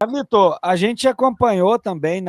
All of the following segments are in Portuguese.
Carlito, a gente acompanhou também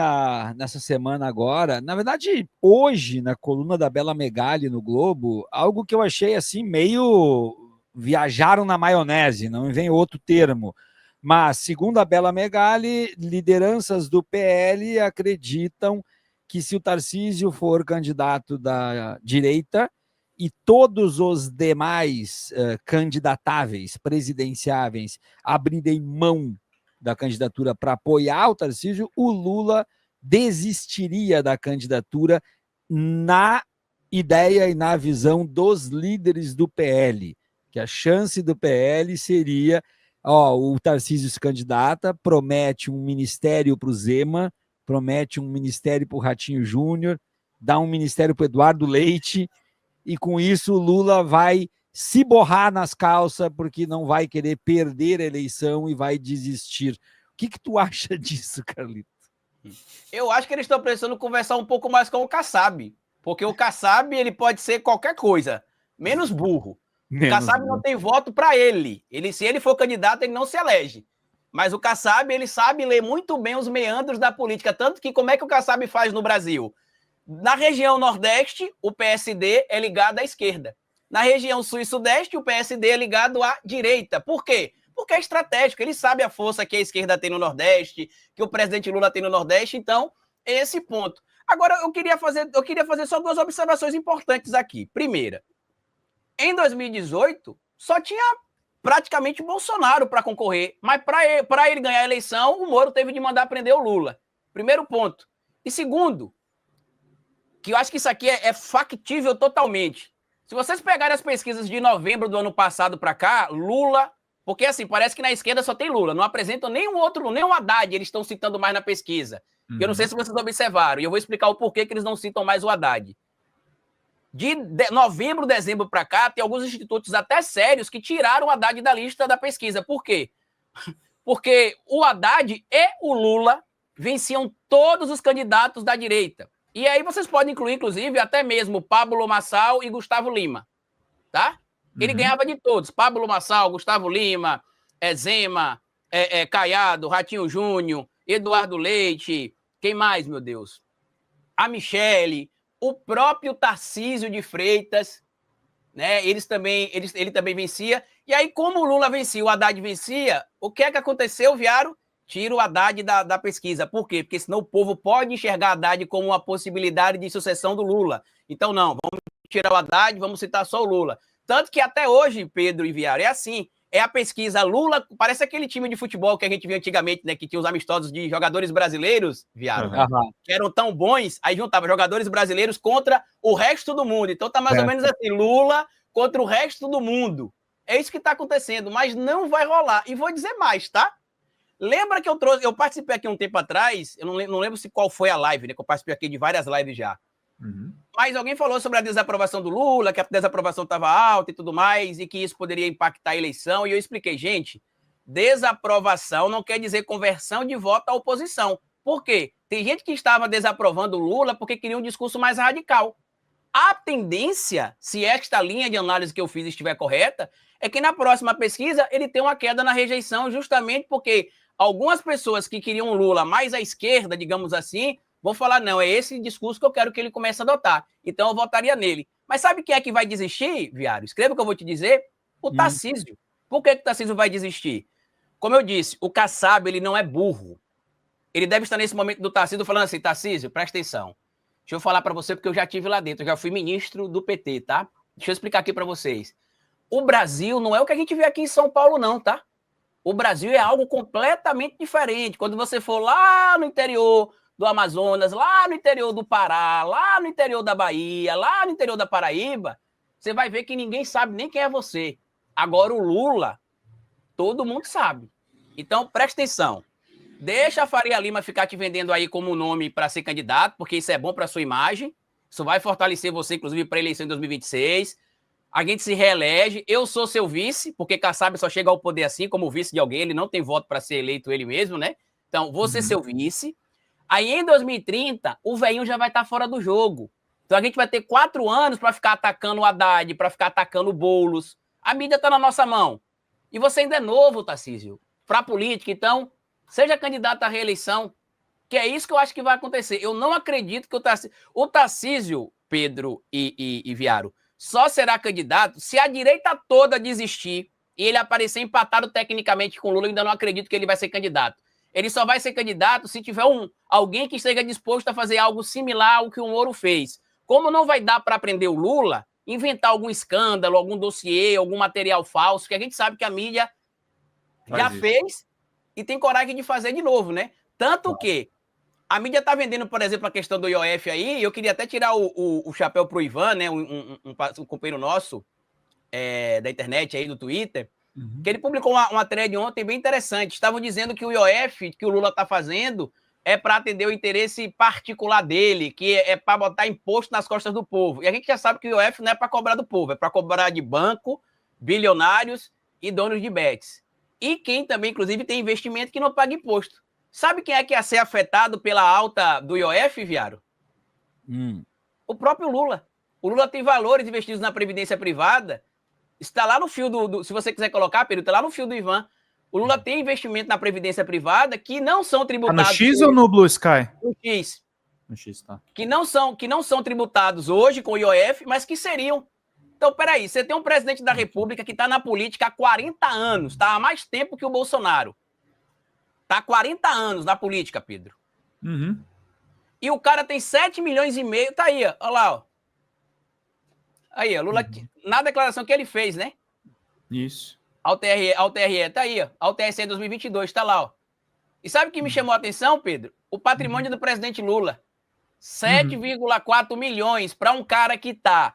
nessa semana agora, na verdade, hoje, na coluna da Bela Megali no Globo, algo que eu achei assim meio viajaram na maionese, não me vem outro termo. Mas, segundo a Bela Megali, lideranças do PL acreditam que se o Tarcísio for candidato da direita e todos os demais candidatáveis, presidenciáveis, abrirem mão da candidatura para apoiar o Tarcísio, o Lula desistiria da candidatura na ideia e na visão dos líderes do PL, que a chance do PL seria, o Tarcísio se candidata, promete um ministério para o Zema, promete um ministério para o Ratinho Júnior, dá um ministério para o Eduardo Leite, e com isso o Lula vai se borrar nas calças porque não vai querer perder a eleição e vai desistir. O que tu acha disso, Carlito? Eu acho que eles estão precisando conversar um pouco mais com o Kassab, porque o Kassab ele pode ser qualquer coisa, menos burro. O Kassab não tem voto para ele. Se ele for candidato, ele não se elege. Mas o Kassab, ele sabe ler muito bem os meandros da política, tanto que como é que o Kassab faz no Brasil? Na região Nordeste, o PSD é ligado à esquerda. Na região Sul e Sudeste, o PSD é ligado à direita. Por quê? Porque é estratégico. Ele sabe a força que a esquerda tem no Nordeste, que o presidente Lula tem no Nordeste. Então, é esse ponto. Agora, eu queria fazer só duas observações importantes aqui. Primeira, em 2018, só tinha praticamente Bolsonaro para concorrer. Mas para ele ganhar a eleição, o Moro teve de mandar prender o Lula. Primeiro ponto. E segundo, que eu acho que isso aqui é factível totalmente. Se vocês pegarem as pesquisas de novembro do ano passado para cá, Lula, porque assim, parece que na esquerda só tem Lula, não apresentam nenhum outro, nem o Haddad, eles estão citando mais na pesquisa. Eu não sei se vocês observaram, e eu vou explicar o porquê que eles não citam mais o Haddad. De novembro, dezembro para cá, tem alguns institutos até sérios que tiraram o Haddad da lista da pesquisa. Por quê? Porque o Haddad e o Lula venciam todos os candidatos da direita. E aí vocês podem incluir, inclusive, até mesmo Pablo Marçal e Gustavo Lima, tá? Ele ganhava de todos. Pablo Marçal, Gustavo Lima, Zema, Caiado, Ratinho Júnior, Eduardo Leite, quem mais, meu Deus? A Michele, o próprio Tarcísio de Freitas, né? Ele também vencia. E aí, como o Lula vencia, o Haddad vencia, o que é que aconteceu, Viaro? Tira o Haddad da pesquisa. Por quê? Porque senão o povo pode enxergar Haddad como uma possibilidade de sucessão do Lula. Então, não, vamos tirar o Haddad, vamos citar só o Lula. Tanto que até hoje, Pedro e Viário, é assim. É a pesquisa Lula, parece aquele time de futebol que a gente via antigamente, né? Que tinha os amistosos de jogadores brasileiros, Viário, que eram tão bons, aí juntava jogadores brasileiros contra o resto do mundo. Então tá mais ou menos assim, Lula contra o resto do mundo. É isso que tá acontecendo, mas não vai rolar. E vou dizer mais, tá? Lembra que eu participei aqui um tempo atrás, eu não lembro qual foi a live, né? Que eu participei aqui de várias lives já. Mas alguém falou sobre a desaprovação do Lula, que a desaprovação estava alta e tudo mais, e que isso poderia impactar a eleição. E eu expliquei, gente, desaprovação não quer dizer conversão de voto à oposição. Por quê? Tem gente que estava desaprovando o Lula porque queria um discurso mais radical. A tendência, se esta linha de análise que eu fiz estiver correta, é que na próxima pesquisa ele tenha uma queda na rejeição, justamente porque algumas pessoas que queriam Lula mais à esquerda, digamos assim, vão falar, não, é esse discurso que eu quero que ele comece a adotar. Então eu votaria nele. Mas sabe quem é que vai desistir, Viário? Escreva o que eu vou te dizer. O Tarcísio. Por que o Tarcísio vai desistir? Como eu disse, o Kassab, ele não é burro. Ele deve estar nesse momento do Tarcísio falando assim, Tarcísio, presta atenção. Deixa eu falar para você, porque eu já estive lá dentro, eu já fui ministro do PT, tá? Deixa eu explicar aqui para vocês. O Brasil não é o que a gente vê aqui em São Paulo, não, tá? O Brasil é algo completamente diferente. Quando você for lá no interior do Amazonas, lá no interior do Pará, lá no interior da Bahia, lá no interior da Paraíba, você vai ver que ninguém sabe nem quem é você. Agora o Lula, todo mundo sabe. Então, presta atenção. Deixa a Faria Lima ficar te vendendo aí como nome para ser candidato, porque isso é bom para sua imagem. Isso vai fortalecer você, inclusive, para a eleição em 2026. A gente se reelege. Eu sou seu vice, porque Kassab só chega ao poder assim, como vice de alguém. Ele não tem voto para ser eleito ele mesmo, né? Então, vou ser seu vice. Aí, em 2030, o velhinho já vai estar fora do jogo. Então, a gente vai ter 4 anos para ficar atacando o Haddad, para ficar atacando o Boulos. A mídia está na nossa mão. E você ainda é novo, Tarcísio, para a política. Então, seja candidato à reeleição, que é isso que eu acho que vai acontecer. Eu não acredito que o Tarcísio, Pedro e Viaro, só será candidato se a direita toda desistir e ele aparecer empatado tecnicamente com Lula. Eu ainda não acredito que ele vai ser candidato. Ele só vai ser candidato se tiver alguém que esteja disposto a fazer algo similar ao que o Moro fez. Como não vai dar para prender o Lula, inventar algum escândalo, algum dossiê, algum material falso, que a gente sabe que a mídia já fez e tem coragem de fazer de novo, né? Tanto que a mídia tá vendendo, por exemplo, a questão do IOF aí, eu queria até tirar o chapéu pro Ivan, né? Um companheiro nosso da internet aí, do Twitter, que ele publicou uma thread ontem bem interessante. Estavam dizendo que o IOF que o Lula tá fazendo é para atender o interesse particular dele, que é para botar imposto nas costas do povo. E a gente já sabe que o IOF não é para cobrar do povo, é para cobrar de banco, bilionários e donos de bets. E quem também, inclusive, tem investimento que não paga imposto. Sabe quem é que ia ser afetado pela alta do IOF, Viaro? O próprio Lula. O Lula tem valores investidos na previdência privada. Está lá no fio se você quiser colocar, Pedro, está lá no fio do Ivan. O Lula tem investimento na previdência privada que não são tributados. No X ou no Blue Sky? No X. No X, tá. Que não são tributados hoje com o IOF, mas que seriam. Então, peraí, você tem um presidente da República que está na política há 40 anos, está há mais tempo que o Bolsonaro. Está há 40 anos na política, Pedro. E o cara tem 7 milhões e meio, tá aí, ó, olha lá, ó. Aí, ó, Lula, na declaração que ele fez, né? Isso. Ao TRE, tá aí, ó, ao TSE 2022, tá lá, ó. E sabe o que me chamou a atenção, Pedro? O patrimônio do presidente Lula. 7,4 milhões para um cara que tá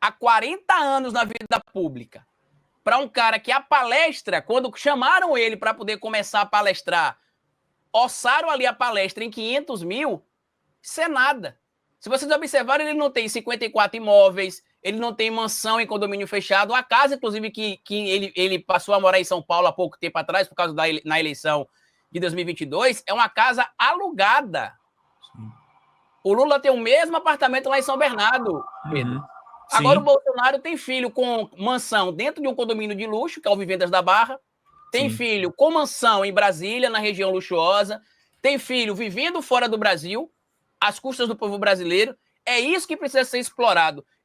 há 40 anos na vida pública. Para um cara que a palestra, quando chamaram ele para poder começar a palestrar, orçaram ali a palestra em 500 mil, isso é nada. Se vocês observarem, ele não tem 54 imóveis, ele não tem mansão em condomínio fechado. A casa, inclusive, que ele passou a morar em São Paulo há pouco tempo atrás, por causa na eleição de 2022, é uma casa alugada. Sim. O Lula tem o mesmo apartamento lá em São Bernardo, Pedro. Agora o Bolsonaro tem filho com mansão dentro de um condomínio de luxo, que é o Vivendas da Barra. Tem filho com mansão em Brasília, na região luxuosa. Tem filho vivendo fora do Brasil, às custas do povo brasileiro. É isso que precisa ser explorado.